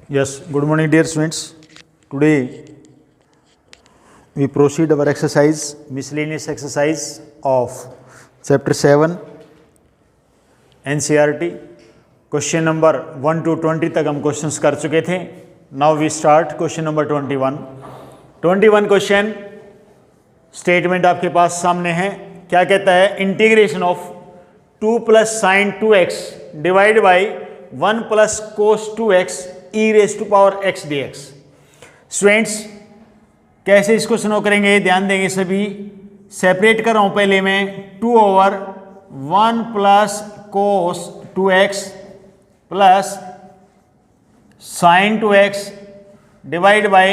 Yes, good morning dear students. Today we proceed our exercise, miscellaneous exercise of chapter 7 NCERT. Question number 1 to 20 तक हम questions कर चुके थे. Now we start question number 21. 21 question statement आपके पास सामने है. क्या कहता है? Integration of 2 plus sine 2x divide by 1 plus cos 2x e raise to power x dx. Students कैसे इस क्वेश्चन को करेंगे ध्यान देंगे सभी. सेपरेट कर रहा हूं पहले मैं 2 over 1 plus cos 2x plus sine 2x divide by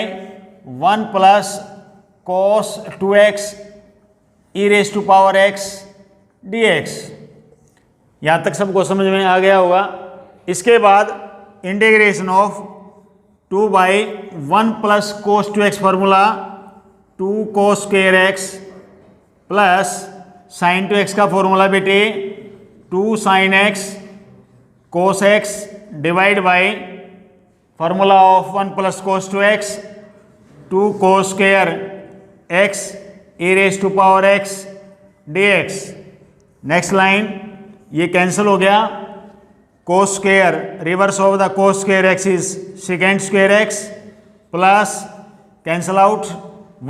1 plus cos 2x e raise to power x dx. यहां तक सबको समझ में आ गया होगा. इसके बाद integration of 2 by 1 plus cos 2x formula 2 cos square x plus sine 2x का फॉर्मूला बेटे 2 sine x cos x divide by formula of 1 plus cos 2x 2 cos square x e raise to power x dx. Next line ये cancel हो गया. Cos square reverse of the cos square x is second square x plus cancel out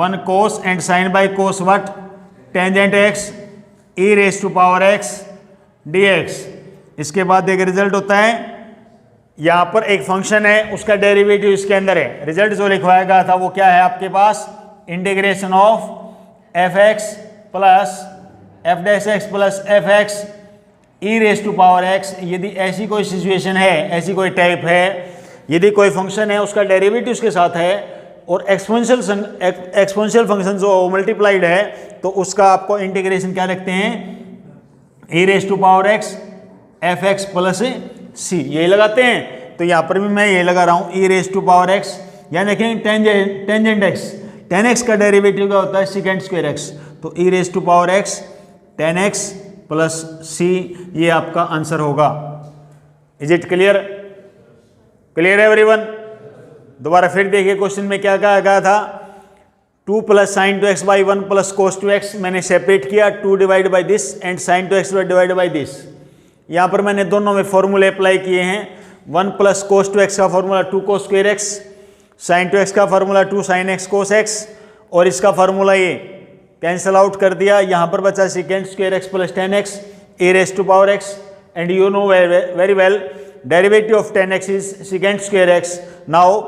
1 cos and sign by cos what tangent x e raise to power x dx. इसके बाद एक result होता है. यहाँ पर एक फंक्शन है उसका डेरिवेटिव इसके अंदर है. रिजल्ट जो लिखवाया गया था वो क्या है आपके पास? Integration of f x plus f dash x plus f x e raise to power x. यदि ऐसी कोई सिचुएशन है, ऐसी कोई टाइप है, यदि कोई फंक्शन है उसका डेरिवेटिव उसके साथ है और एक्सपोनेंशियल फंक्शन जो मल्टीप्लाइड है तो उसका आपको इंटीग्रेशन क्या रखते हैं? E raise to power x f x plus c यही लगाते हैं. तो यहाँ पर भी मैं ये लगा रहा हूँ ई रेस टू पावर एक्स. यानी देखें टेंजेंट एक्स 10x का डेरिवेटिव क्या होता है? Second square x. तो e raise to power x 10x plus c ये आपका आंसर होगा. Is it clear? क्लियर है एवरीवन? दोबारा फिर देखिए क्वेश्चन में क्या कहा गया था. 2 plus sine 2x by 1 plus cos 2x मैंने सेपरेट किया 2 divide by this and sine 2x divide by this. यहाँ पर मैंने दोनों में फॉर्मूले अप्लाई किए हैं. 1 प्लस कोस 2x का formula 2 cos square x, sine 2x का formula 2 sine x cos x और इसका फॉर्मूला ये कैंसल आउट कर दिया. यहाँ पर बचा second square x plus 10x e raise to power x and you know very well derivative of 10x is second square x. Now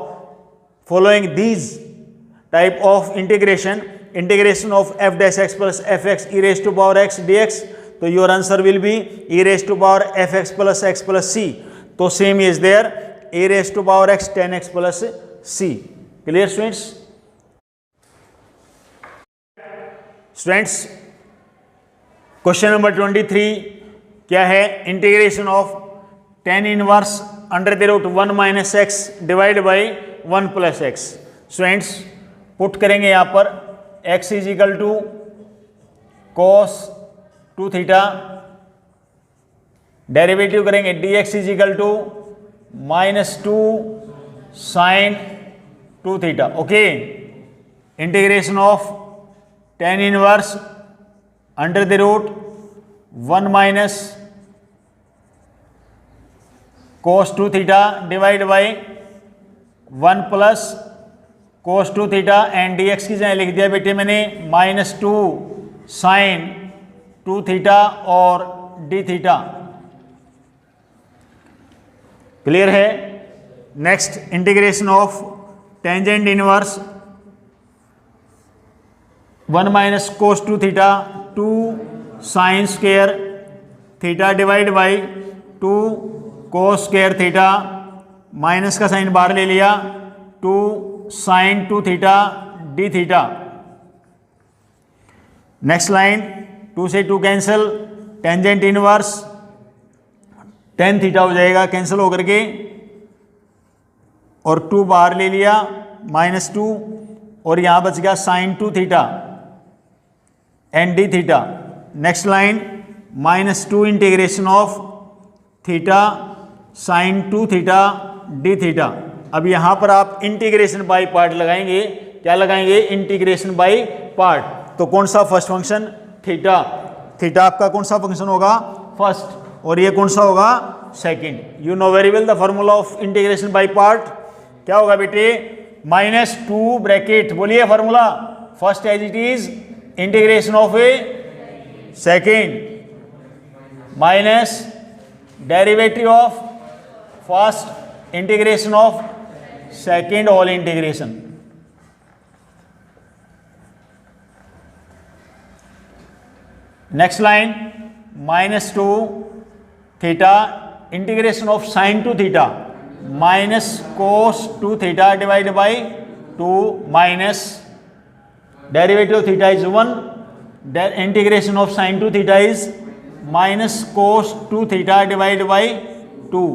following these type of integration of f dash x plus f x e raise to power x dx. तो your answer will be e raise to power f x plus c. तो same is there e raise to power x 10x plus c. Clear students? Students question number 23 क्या है? Integration of tan inverse under the root 1 minus x divide by 1 plus x. Students put करेंगे यहाँ पर x is equal to cos 2 theta, derivative करेंगे dx is equal to minus 2 sine 2 theta. Okay. Integration of tan inverse under the root 1 minus cos 2 theta divide by 1 plus cos 2 theta and dx की जगह लिख दिया बेटे मैंने minus 2 sine 2 theta और d theta. Clear है? Next integration of tangent inverse 1 minus cos 2 theta 2 sine square theta divide by 2 cos square theta minus का sine बाहर ले लिया 2 sine 2 theta d theta. Next line 2 से 2 cancel, tangent inverse tan theta हो जाएगा cancel होकर के और 2 बाहर ले लिया माइनस 2 और यहाँ बच गया sine 2 theta and d theta. Next line -2 integration of theta sine 2 theta d theta. अब यहाँ पर आप इंटीग्रेशन बाय पार्ट लगाएंगे। क्या लगाएंगे? Integration by part. तो कौन सा फर्स्ट फंक्शन? थीटा। थीटा आपका कौन सा फंक्शन होगा? फर्स्ट। और ये कौन सा होगा? Second. You know very well the formula of integration by part. क्या होगा बेटे? -2 ब्रैकेट, बोलिए formula, first as it is integration of a second minus derivative of first integration of second whole integration. Next line -2 theta integration of sine 2 theta minus cos 2 theta divide by 2 minus derivative of theta is 1, integration of sine 2 theta is minus cos 2 theta divide by 2।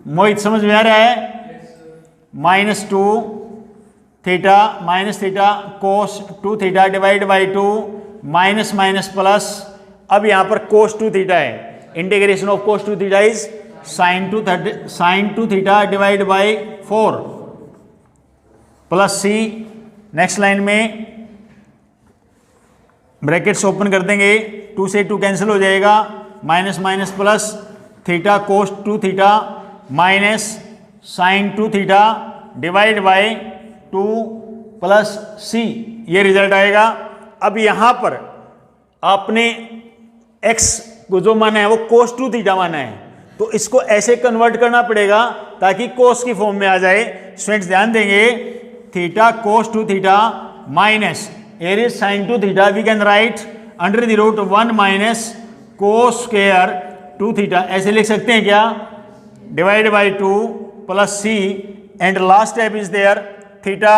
Mohit समझ में आ रहा है? -2 theta minus theta cos 2 theta divide by 2 minus minus plus. अब यहां पर cos 2 theta है, integration of cos 2 theta is sine 2 theta divide by 4 plus c. Next line में ब्रैकेट्स ओपन कर देंगे, 2 से 2 कैंसिल हो जाएगा, minus minus plus theta cos 2 theta minus sine 2 theta divide by 2 plus c, ये result आएगा। अब यहां पर आपने x को जो माना है वो कोस 2 थीटा माना है, तो इसको ऐसे कन्वर्ट करना पड़ेगा ताकि कोस की फॉर्म में आ जाए। स्टूडेंट्स ध्यान देंगे, theta cos 2 theta minus here is sin 2 theta, we can write under the root 1 minus cos square 2 theta, ऐसे लिख सकते हैं क्या? Divide by 2 plus c, and last step is there theta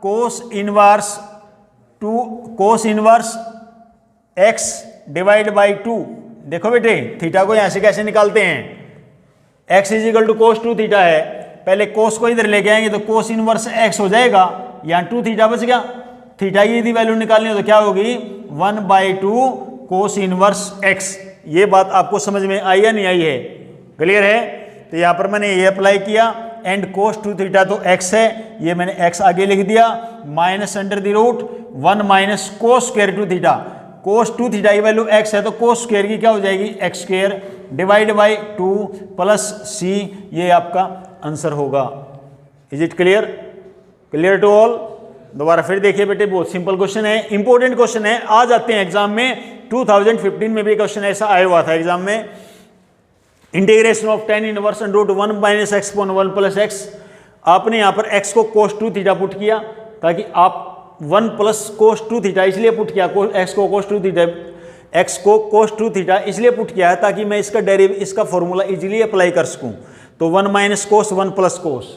cos inverse 2 cos inverse x divide by 2। देखो बेटे, theta को यहां से कैसे निकालते हैं? x is equal to cos 2 theta है, पहले कोस को इधर लेके आएंगे तो कोस इनवर्स x हो जाएगा, यहां 2 थीटा बच गया। थीटा की यदि वैल्यू निकालनी हो तो क्या होगी? 1/2 कोस इनवर्स x। ये बात आपको समझ में आई या नहीं आई है? क्लियर है? तो यहां पर मैंने ये अप्लाई किया, एंड कोस 2 थीटा तो x है, ये मैंने x आगे लिख दिया, minus under the root 1 minus cos square 2 theta. Cos 2 theta की वैल्यू x है तो कोस स्क्वायर की क्या हो जाएगी? x square divide by 2 plus c, ये आपका आंसर होगा। Is it clear? Clear to all? दोबारा फिर देखिए बेटे, बहुत सिंपल क्वेश्चन है, इंपॉर्टेंट क्वेश्चन है, आ जाते हैं एग्जाम में। 2015 में भी क्वेश्चन ऐसा आया हुआ था एग्जाम में। Integration of tan inverse root 1 minus x upon 1 plus x. आपने यहाँ पर x को कोस 2 थीटा पुट किया ताकि आप 1 प्लस कोस 2 थीटा इसलिए पुट किया, x को कोस 2 थीटा, x को कोस 2 थीटा इसलिए पुट किया है ताकि मैं इसका फॉर्मूला इजीली अप्लाई कर सकूं। तो 1 माइनस कोस 1 प्लस कोस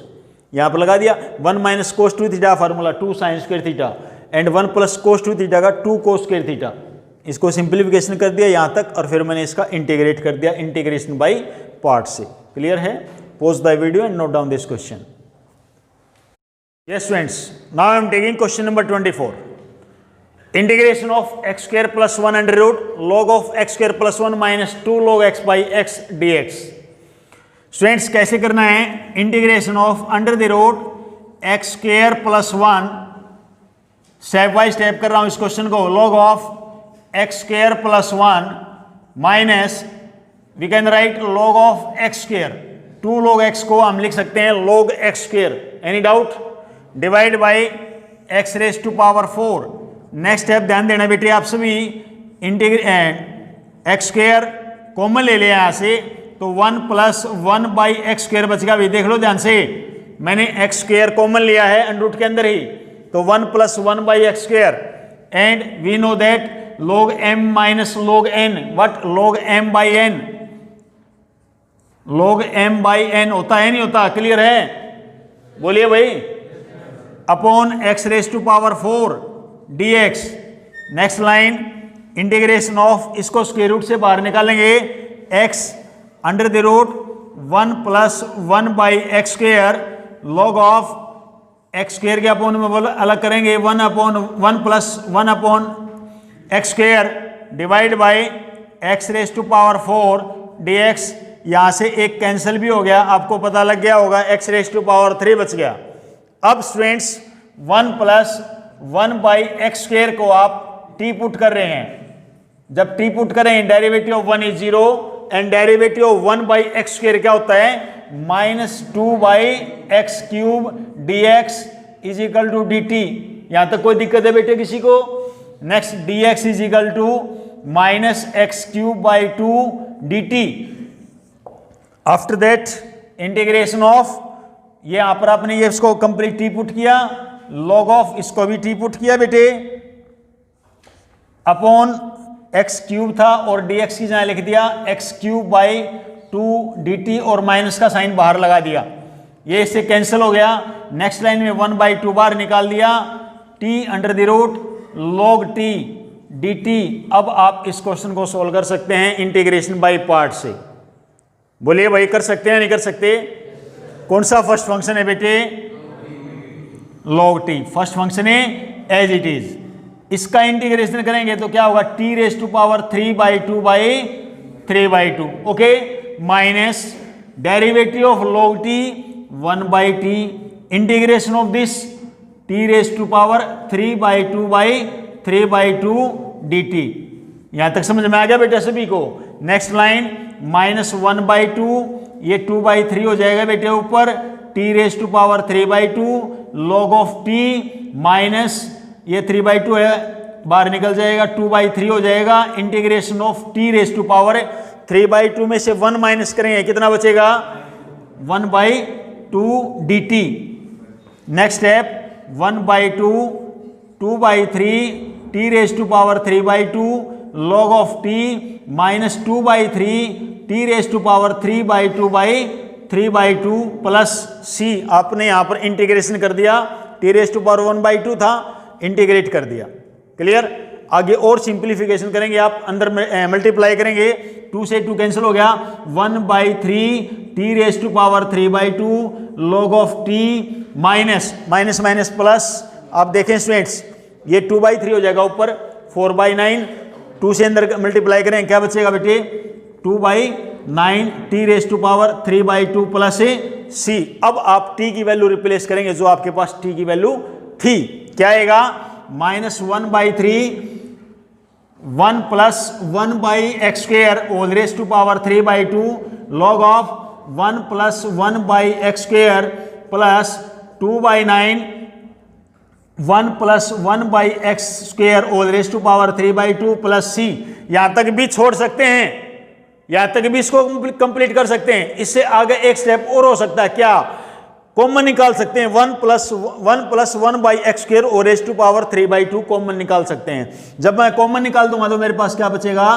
यहाँ पर लगा दिया, 1 minus cos 2 theta formula 2 sine square theta, and 1 plus cos 2 theta का 2 कोस स्क्वायर थीटा। इसको सिंप्लीफिकेशन कर दिया यहाँ तक, और फिर मैंने इसका इंटीग्रेट कर दिया इंटीग्रेशन बाय पार्ट से। क्लियर है? Pause the video and note down this question. Yes students, now I am taking question number 24। Integration of x square plus 1 under root log of x square plus 1 minus 2 log x by x d x. Students कैसे करना है? Integration of under the root x square plus 1, step by step कर रहा हूं इस question को, log of x square plus 1 minus we can write log of x square, 2 log x को हम लिख सकते हैं log x square, any doubt, divide by x raise to power 4। Next step ध्यान देना बेटे आप सभी, एक्स स्क्वायर कॉमन ले लिया यहां से, तो 1 प्लस 1 बाई एक्स स्क्वायर बच गया। देख लो ध्यान से, मैंने एक्स स्क्वायर कॉमन लिया है अंडर के अंदर ही, तो 1 plus 1 by x square, and we know that log m minus log n, what log m by n, log m by n होता है नहीं होता? क्लियर है? बोलिए भाई, upon x raise to power 4 dx। Next line integration of, इसको square root से बाहर निकालेंगे, x under the root 1 plus 1 by x square log of x square के अपॉन में बोल अलग करेंगे, 1 upon 1 plus 1 upon x square divide by x raise to power 4 dx। यहाँ से एक कैंसिल भी हो गया, आपको पता लग गया होगा, x रेज टू पावर 3 बच गया। अब स्टूडेंट्स 1 प्लस 1/x² को आप t पुट कर रहे हैं। जब t पुट करें derivative of 1 is 0 and derivative of 1/x² क्या होता है, -2/x³ dx is equal to dt। यहां तक कोई दिक्कत है बेटे किसी को? Next dx is equal to -x³/2 dt। After that integration of, ये यहां पर आपने ये इसको कंप्लीट टी पुट किया, लॉग ऑफ इसको भी टी पुट किया बेटे, अपॉन x³ था और dx की जगह लिख दिया x³/2 dt और माइनस का साइन बाहर लगा दिया, ये इससे कैंसिल हो गया। नेक्स्ट लाइन में 1/2 बार निकाल दिया, t under the root log t dt। अब आप इस क्वेश्चन को सोल्व कर सकते हैं इंटीग्रेशन बाय पार्ट से। बोलिए भाई, कर सकते हैं नहीं कर सकते? कौन सा फर्स्ट फंक्शन है बेटे? log t फर्स्ट फंक्शन है एज इट इज। इसका इंटीग्रेशन करेंगे तो क्या होगा, t raise to power 3/2 okay, minus derivative of log t 1/t integration of this t raise to power 3/2 dt। यहां तक समझ में आ गया बेटा सभी को? नेक्स्ट लाइन -1/2, ये 2/3 हो जाएगा बेटे ऊपर, t raise to power 3/2 log of t minus ये 3/2 है बाहर निकल जाएगा, 2/3 हो जाएगा, integration of t raise to power 3/2 में से 1 माइनस करेंगे कितना बचेगा, 1/2 dt। Next step 1/2 2/3 t raise to power 3/2 log of t minus 2/3 t raise to power 3/2 plus c। आपने यहां पर इंटीग्रेशन कर दिया, t रेज टू पावर 1/2 था, इंटीग्रेट कर दिया। क्लियर? आगे और सिंप्लीफिकेशन करेंगे आप, अंदर मल्टीप्लाई करेंगे, 2 से 2 कैंसिल हो गया, 1/3 t raise to power 3/2 log of t minus plus. आप देखें स्टूडेंट्स, ये 2/3 हो जाएगा ऊपर, 4/9, 2 से अंदर मल्टीप्लाई करें क्या बचेगा बेटे, 2/9 t raise to power 3/2 plus c। अब आप t की वैल्यू रिप्लेस करेंगे जो आपके पास t की वैल्यू थी, क्या आएगा, -1/3 1 plus 1/x² whole raise to power 3/2 log of 1 plus 1/x² plus 2/9 1 plus 1/x² whole raise to power 3/2 plus c। यहां तक भी छोड़ सकते हैं, यहां तक भी इसको कंप्लीट कर सकते हैं। इससे आगे एक स्टेप और हो सकता है, क्या कॉमन निकाल सकते हैं, 1 प्लस 1/x² और रेज टू पावर 3/2 कॉमन निकाल सकते हैं। जब मैं कॉमन निकाल दूंगा तो मेरे पास क्या बचेगा,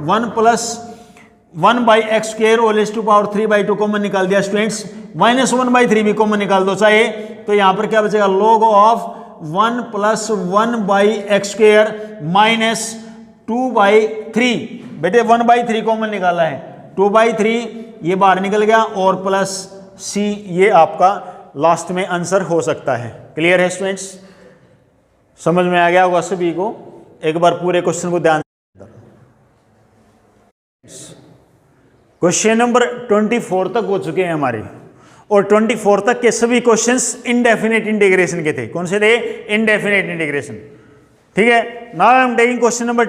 1 प्लस 1/x² और रेज टू पावर 3/2 कॉमन निकाल दिया स्टूडेंट्स, -1/3 भी कॉमन निकाल दो चाहे, तो यहां पर क्या बचेगा, log of 1 plus 1/x² minus 2/3। बेटे 1/3 कॉमन निकाला है, 2/3 ये बाहर निकल गया और प्लस c, ये आपका लास्ट में आंसर हो सकता है। क्लियर है स्टूडेंट्स? समझ में आ गया होगा सभी को? एक बार पूरे क्वेश्चन को ध्यान, क्वेश्चन नंबर 24 तक हो चुके हैं हमारे, और 24 तक के सभी क्वेश्चंस इनडेफिनेट इंटीग्रेशन के थे। कौन से थे? Indefinite integration. ठीक है, now I am taking question number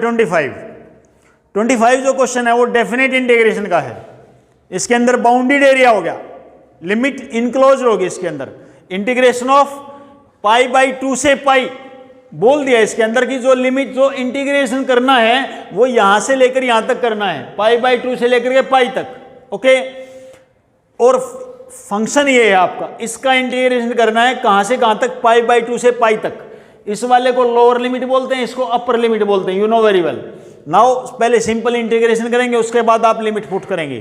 25 जो क्वेश्चन है वो डेफिनेट इंटीग्रेशन का है। इसके अंदर बाउंडेड एरिया हो गया, लिमिट इनक्लोज होगी इसके अंदर, इंटीग्रेशन ऑफ π/2 से पाई बोल दिया। इसके अंदर की जो लिमिट जो इंटीग्रेशन करना है वो यहां से लेकर यहां तक करना है, π/2 से लेकर के पाई तक। ओके, और फंक्शन ये है आपका, इसका इंटीग्रेशन करना है कहां से कहां तक, π/2 से पाई तक। इस वाले को लोअर लिमिट बोलते हैं, इसको अपर लिमिट बोलते हैं, you know very well. Now पहले सिंपल इंटीग्रेशन करेंगे, उसके बाद आप लिमिट पुट करेंगे।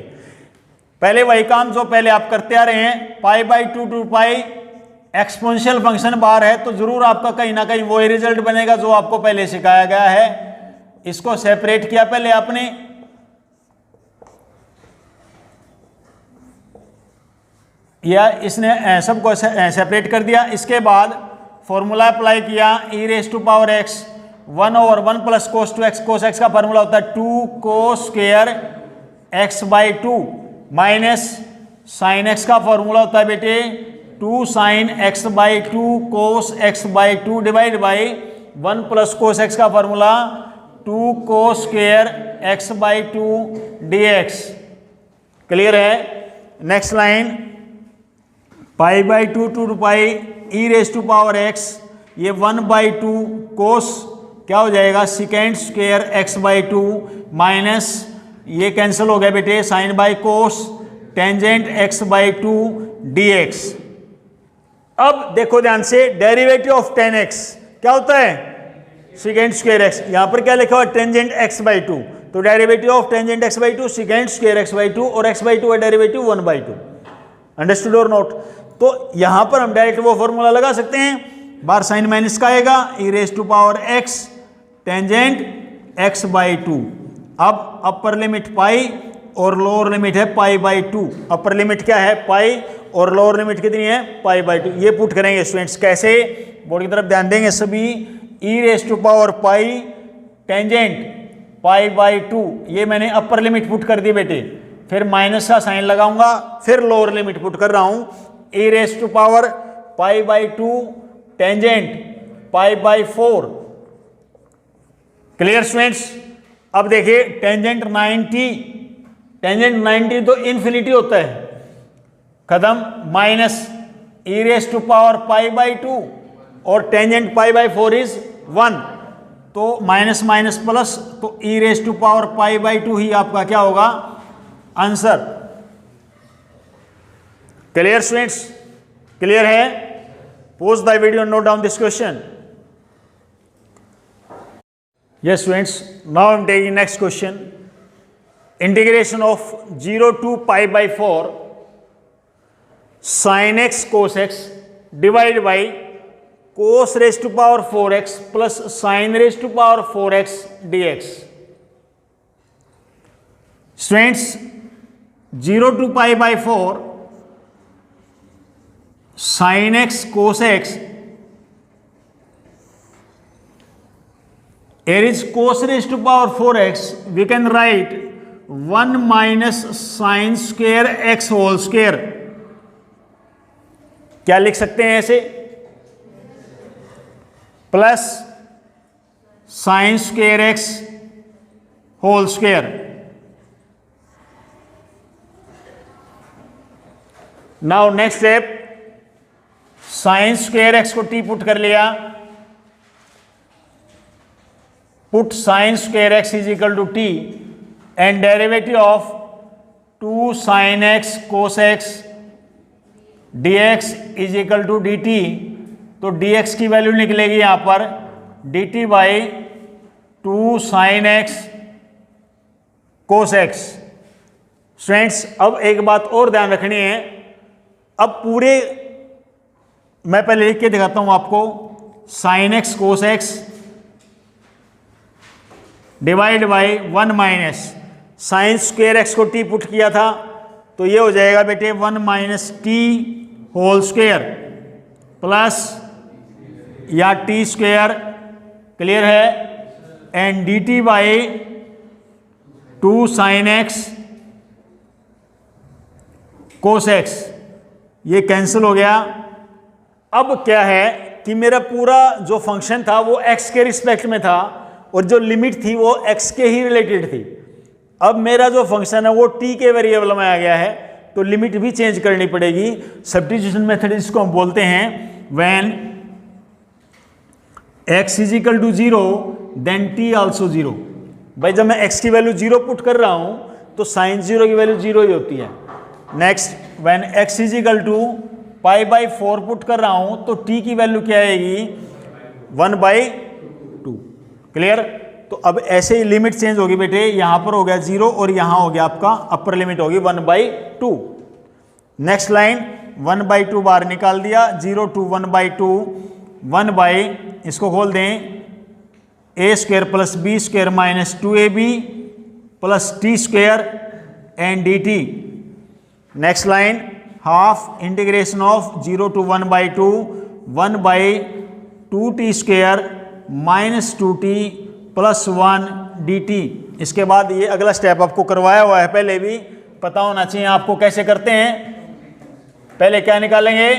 पहले वही काम जो पहले आप करते आ रहे हैं, π/2 टू पाई, एक्सपोनेंशियल फंक्शन बाहर है तो जरूर आपका कहीं ना कहीं वही रिजल्ट बनेगा जो आपको पहले सिखाया गया है। इसको सेपरेट किया पहले आपने, या इसने सबको सेपरेट कर दिया। इसके बाद फॉर्मूला अप्लाई किया, e⁻x 1/1 + cos 2x। cos x का फॉर्मूला होता है 2 cos² x/2। Minus sine x का फॉर्मूला होता है बेटे 2 sine x by 2 cos x by 2 divide by 1 plus cos x का formula 2 cos square x by 2 dx। Clear है। Next line pi by 2 to pi e raise to power x, ये 1 by 2 cos क्या हो जाएगा second square x by 2 minus ये cancel हो गया बेटे sine by cos tangent x by 2 dx। अब देखो ध्यान से डेरिवेटिव ऑफ टेन एक्स क्या होता है सिकेंड स्क्वायर एक्स, यहां पर क्या लिखा हुआ टेंजेंट एक्स बाई 2, तो derivative of tangent x by 2 secant square x by 2 और एक्स बाई 2 है डेरिवेटिव 1 बाई 2। अंडरस्टूड और नोट। तो यहां पर हम डायरेक्ट वो फॉर्मूला लगा सकते हैं, बार साइन माइनस का आएगा e raise to power x tangent x by 2। अब अपर लिमिट पाई और लोअर लिमिट है पाई बाई 2। अपर लिमिट क्या है पाई और लोअर लिमिट कितनी है पाई बाई 2। ये पुट करेंगे स्टूडेंट्स कैसे, बोर्ड की तरफ ध्यान देंगे सभी। E raise to power pi tangent pi by 2 ये मैंने अपर लिमिट पुट कर दी बेटे, फिर माइनस का साइन लगाऊंगा, फिर लोअर लिमिट पुट कर रहा हूं e raise to power pi by 2 tangent pi by 4। Clear students. अब देखिए टेंजेंट 90, टेंजेंट 90 तो इन्फिनिटी होता है, खत्म, minus e raise to power pi by 2 और टेंजेंट पाई बाई 4 इज 1, तो माइनस माइनस प्लस, तो e raise to power pi by 2 ही आपका क्या होगा आंसर। क्लियर स्टूडेंट्स, क्लियर है। Pause the video, note down this question. Yes students, now I am taking next question. Integration of 0 to pi by 4 sin x cos x divided by cos raised to power 4x plus sin raised to power 4x dx. Students, 0 to pi by 4 sin x cos x, here is cos raised to power 4x, we can write 1 minus sin square x whole square। क्या लिख सकते हैं ऐसे, plus sin square x whole square। Now next step, sin square x को t put कर लिया, put sin square x is equal to t and derivative of 2 sin x cos x dx is equal to dt, तो dx की value निकलेगी यहां पर dt by 2 sin x cos x। Students अब एक बात और ध्यान रखनी है, अब पूरे मैं पहले लिख के दिखाता हूं आपको, sin x cos x divide by 1 minus sine square x को टी पुट किया था, तो ये हो जाएगा बेटे 1 minus t whole square plus या टी स्क्वेयर। क्लियर है। And d t by 2 sine x cos x, ये कैंसिल हो गया। अब क्या है कि मेरा पूरा जो फंक्शन था वो एक्स के रिस्पेक्ट में था और जो लिमिट थी वो x के ही रिलेटेड थी। अब मेरा जो फंक्शन है वो t के वेरिएबल में आ गया है, तो लिमिट भी चेंज करनी पड़ेगी। सब्स्टिट्यूशन मेथड इसको हम बोलते हैं व्हेन x इज इक्वल टू 0 देन t आल्सो 0। भाई जब मैं x की वैल्यू 0 पुट कर रहा हूं तो साइन 0 की वैल्यू 0 ही होती है। Next, when x is equal to pi by 4 put कर रहा हूं तो t की वैल्यू क्या आएगी 1 बाई 2। क्लियर। तो अब ऐसे ही लिमिट चेंज होगी बेटे, यहां पर हो गया 0 और यहां हो गया आपका अपर लिमिट होगी 1 बाई 2। नेक्स्ट लाइन 1 बाई 2 बाहर निकाल दिया, 0 टू 1 बाई 2, 1 बाई इसको खोल दें a square plus b square minus 2ab plus t square and d t. Next line half integration of 0 to 1 by 2, 1 by 2t square minus 2t plus 1 dt। इसके बाद ये अगला स्टेप आपको करवाया हुआ है पहले भी, पता होना चाहिए आपको। कैसे करते हैं, पहले क्या निकालेंगे,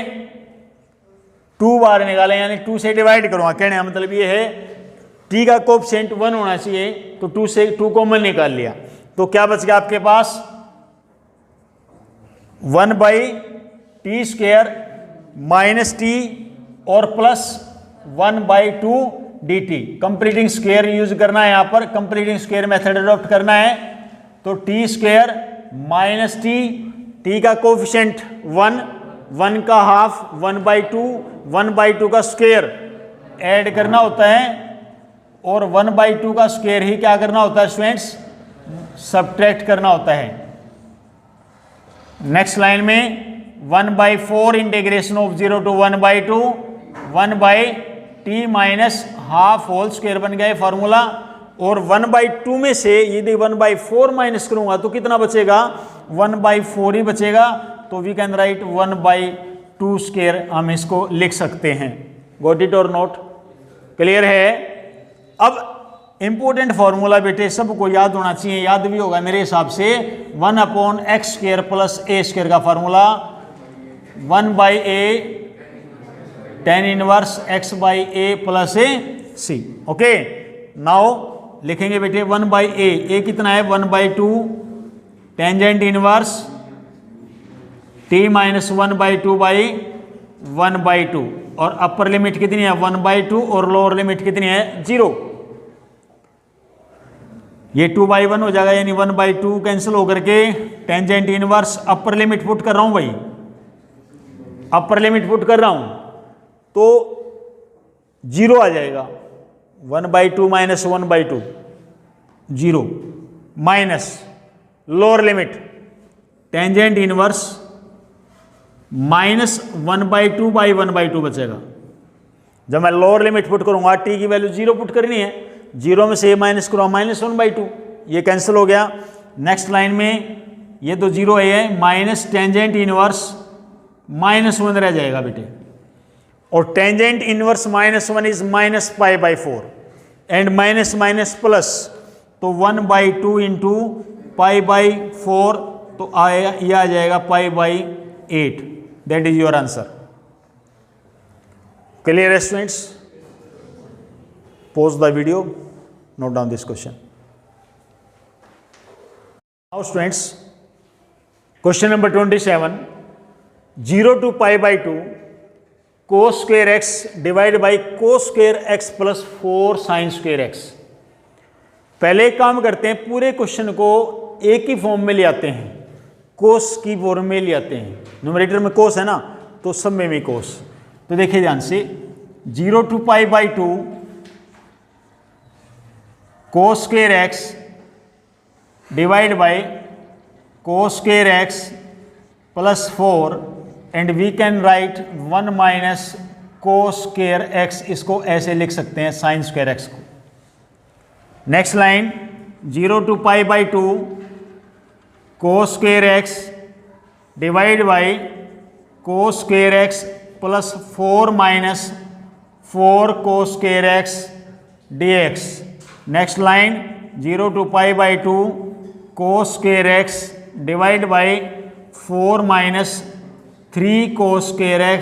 2 बार निकालें, यानी 2 से डिवाइड करूंगा। कहने का मतलब ये है टी का कोएफिशिएंट 1 होना चाहिए, तो 2 से 2 कॉमन निकाल लिया, तो क्या बच गया आपके पास 1/t² माइनस टी और plus 1/2 dt। Completing square use करना है, यहां पर कंप्लीटिंग स्क्वायर मेथड अडॉप्ट करना है। तो t² माइनस टी का कोएफिशिएंट 1 का हाफ 1/2, 1/2 का स्क्वायर ऐड करना होता है, और 1/2 का स्क्वायर ही क्या करना होता है स्टूडेंट्स, सब्ट्रैक्ट करना होता है। नेक्स्ट लाइन में 1/4 integration of 0 to 1/2 1/t minus half whole square बन गया फॉर्मूला। और 1/2 में से यदि 1/4 माइनस करूंगा तो कितना बचेगा, 1/4 ही बचेगा। तो वी कैन राइट 1/2² हम इसको लिख सकते हैं। गॉट इट और नोट, क्लियर है। अब इंपॉर्टेंट फॉर्मूला बेटे सबको याद होना चाहिए, याद भी होगा मेरे हिसाब से, 1/x² प्लस a² का formula 1/a tan inverse x/a plus c। Okay, now लिखेंगे बेटे 1/a, a कितना है 1/2 टेंजेंट इनवर्स t माइनस 1/2/1/2, और अपर लिमिट कितनी है 1/2 और लोअर लिमिट कितनी है 0। ये 2/1 हो जाएगा, यानी 1/2 कैंसिल होकर के tangent inverse upper limit put कर रहा हूं भाई, अपर लिमिट पुट कर रहा हूं तो 0 आ जाएगा। 1/2 minus 1/2 0 minus lower limit tangent inverse minus 1/2/1/2 बचेगा। जब मैं लोअर लिमिट पुट करूंगा t की वैल्यू 0 पुट करनी है, 0 में से माइनस करो माइनस 1/2, ये कैंसिल हो गया। नेक्स्ट लाइन में ये तो 0 है, माइनस टेंजेंट इनवर्स -1 रह जाएगा बेटे, और tangent inverse -1 is -π/4 and minus minus plus, तो 1/2 इंटू π/4, तो ये आ जाएगा π/8। That is your answer. Clear students, pause the video, note down this question. Now students, question number 27, 0 to π/2 cos square x divided by cos square x plus 4 sin square x। पहले एक काम करते हैं, पूरे क्वेश्चन को एक ही form में ले आते हैं, कोस की फॉर्म में ले आते हैं। न्यूमरेटर में कोस है ना, तो सब में भी कोस। तो देखिए ध्यान से, 0 to π/2 cos square x divided by cos square x plus 4, and we can write 1 minus cos square x, इसको ऐसे लिख सकते हैं sin square x को। Next line 0 to π/2 cos square x divided by cos square x plus 4 minus 4 cos square x dx। Next line 0 to π/2 cos square x divided by 4 minus 3 cos square x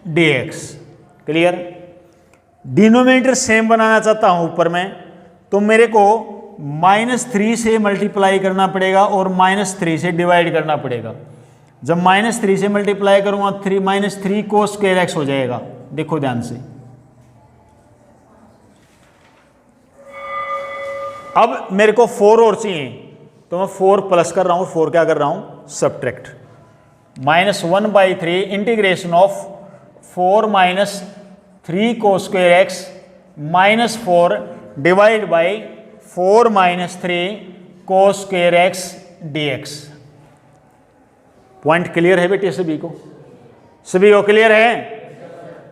dx। Clear. Denominator same बनाना चाहता हूं ऊपर में, तो मेरे को -3 से multiply करना पड़ेगा और -3 से डिवाइड करना पड़ेगा। जब -3 से मल्टीप्लाई करूंगा -3 cos square x हो जाएगा। देखो ध्यान से, अब मेरे को 4 और चाहिए, तो मैं 4 प्लस कर रहा हूं, 4 क्या कर रहा हूं subtract. -1/3 integration of 4 - 3 cos square x -4 divide by 4 - 3 cos square x dx। Point clear है बेटे सभी को? सभी को क्लियर है?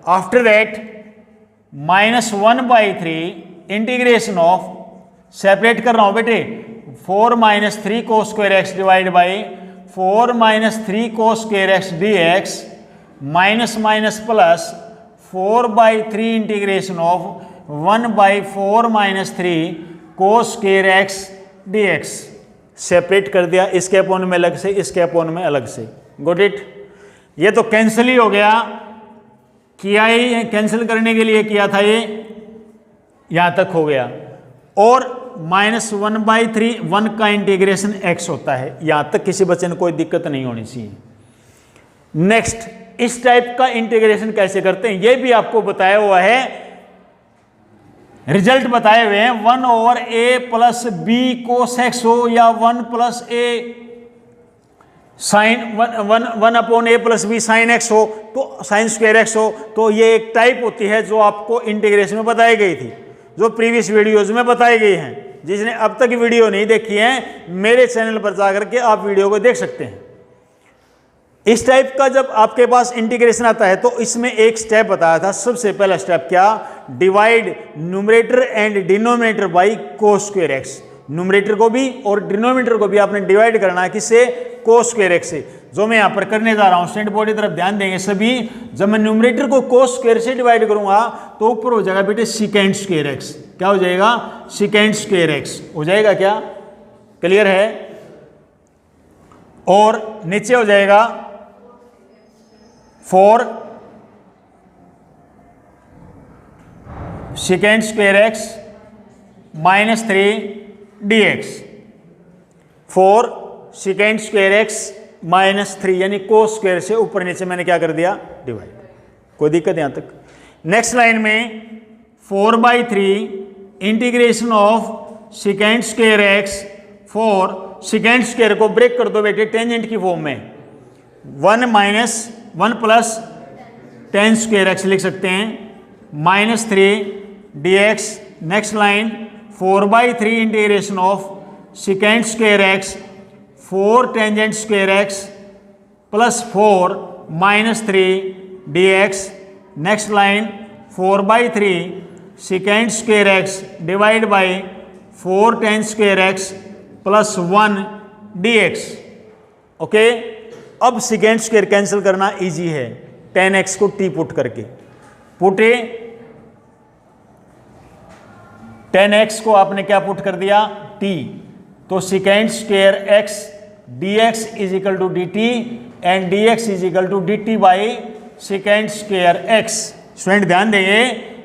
After that -1/3 integration of, separate कर रहा हूं बेटे, 4 - 3 cos square x divide by 4 - 3 cos square x dx minus minus plus 4/3 integration of 1/4 - 3 cos square x dx। Separate कर दिया, इसके अपॉन में अलग से, इसके अपॉन में अलग से। Got it? ये तो कैंसिल ही हो गया, किया ही कैंसिल करने के लिए किया था, ये यहां तक हो गया। और -1/3 1 का इंटीग्रेशन x होता है, यहां तक किसी बच्चे ने कोई दिक्कत नहीं होनी चाहिए। नेक्स्ट, इस टाइप का इंटीग्रेशन कैसे करते हैं ये भी आपको बताया हुआ है, रिजल्ट बताए हुए हैं। 1/a + b cos x हो या 1+a sin 1/a + b sin x हो, तो sin² x हो, तो ये एक टाइप होती है जो आपको इंटीग्रेशन में बताई गई थी, जो प्रीवियस वीडियोज में बताई गई हैं। जिसने अब तक वीडियो नहीं देखी है, मेरे चैनल पर जाकर के आप वीडियो को देख सकते हैं। इस टाइप का जब आपके पास इंटीग्रेशन आता है तो इसमें एक स्टेप बताया था। सबसे पहला स्टेप क्या? Divide numerator and denominator by cos² x। Numerator को भी और डिनोमिनेटर को भी आपने डिवाइड करना है, किससे? cos² x से। जो मैं यहां पर करने जा रहा हूं, स्टूडेंट बोर्ड की तरफ ध्यान देंगे सभी। जब मैं न्यूमरेटर को cos² से डिवाइड करूंगा तो ऊपर हो जाएगा बेटे sec² x। क्या हो जाएगा? sec² x हो जाएगा। क्या क्लियर है? और नीचे हो जाएगा 4 sec² x -3 dx। 4 sec² x -3 यानी cos² से ऊपर नीचे मैंने क्या कर दिया? डिवाइड। कोई दिक्कत यहां तक? नेक्स्ट लाइन में 4/3 integration of sec² x 4 sec² को ब्रेक कर दो बेटे टेंजेंट की फॉर्म में, 1 + tan² x लिख सकते हैं, -3 dx। Next line 4/3 integration of sec² x 4 tan² x + 4 -3 dx। Next line 4/3 sec² x divide by 4 tan² x + 1 dx। Okay, अब sec² कैंसिल करना इजी है, tan x को t पुट करके। पुटे tan x को आपने क्या पुट कर दिया? t। तो sec² x dx = dt and dx = dt by sec² x। Student ध्यान देंगे,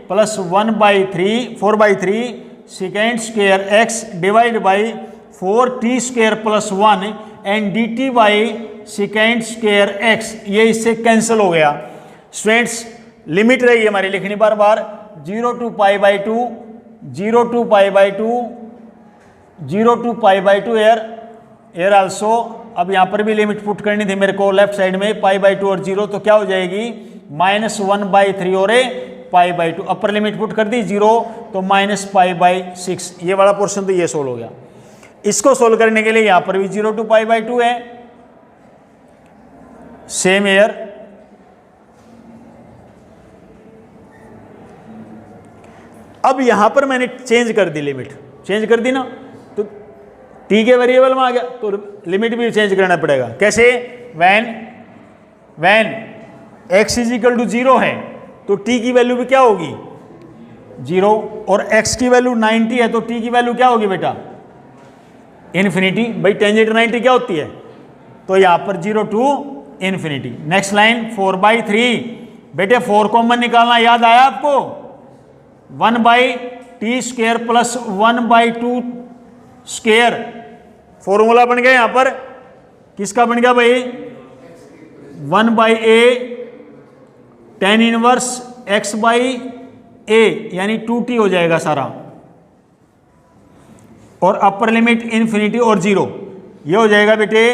+1/3 4/3 sec² x divide by 4t² + 1 and dt by sec² x। ये इससे कैंसिल हो गया। स्टूडेंट्स लिमिट रही हमारी लिखनी बार बार, 0 to π/2 0 to π/2 0 to π/2 here also. अब यहां पर भी लिमिट पुट करनी थी मेरे को लेफ्ट साइड में, π/2 और 0, तो क्या हो जाएगी? -1/3 और π/2। अपर लिमिट पुट कर दी 0, तो -π/6। ये वाला पोर्शन तो ये सोल्व हो गया। इसको सोल्व करने के लिए यहां पर भी 0 to π/2 है, सेम एयर। अब यहां पर मैंने चेंज कर दी, लिमिट चेंज कर दी ना, तो t के वेरिएबल में आ गया, तो लिमिट भी चेंज करना पड़ेगा। कैसे? वैन x = 0 है तो t की वैल्यू भी क्या होगी? 0। और x की वैल्यू 90 है तो t की वैल्यू क्या होगी बेटा? इन्फिनिटी। भाई टेंजेंट 90 क्या होती है? तो यहां पर 0 to इन्फिनिटी। नेक्स्ट लाइन 4/3 बेटे 4 कॉमन निकालना याद आया आपको? 1/t² + 1/2² फॉर्मूला बन गया। यहां पर किसका बन गया भाई? 1/a tan 1 x/a यानी 2t हो जाएगा सारा, और अपर लिमिट इन्फिनिटी और 0। ये हो जाएगा बेटे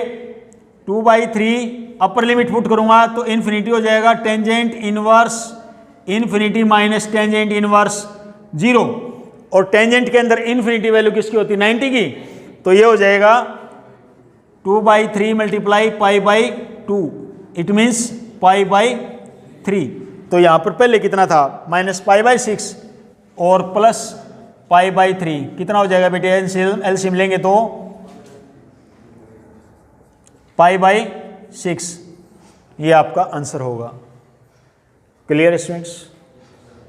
2/3। अपर लिमिट पुट करूंगा तो इन्फिनिटी हो जाएगा, tangent inverse infinity minus tangent inverse 0। और टेंजेंट के अंदर इन्फिनिटी वैल्यू किसकी होती है? 90 की। तो ये हो जाएगा 2/3 × π/2, इट मीन्स π/3। तो यहां पर पहले कितना था? -π/6 और +π/3 कितना हो जाएगा बेटे? एलसीएम लेंगे तो π/6। ये आपका आंसर होगा। Clear students?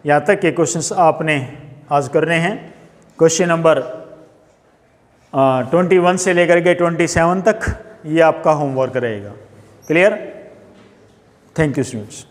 यहां तक के क्वेश्चंस आपने आज करने हैं। क्वेश्चन नंबर 21 से लेकर के 27 तक ये आपका होमवर्क रहेगा। क्लियर? Thank you students.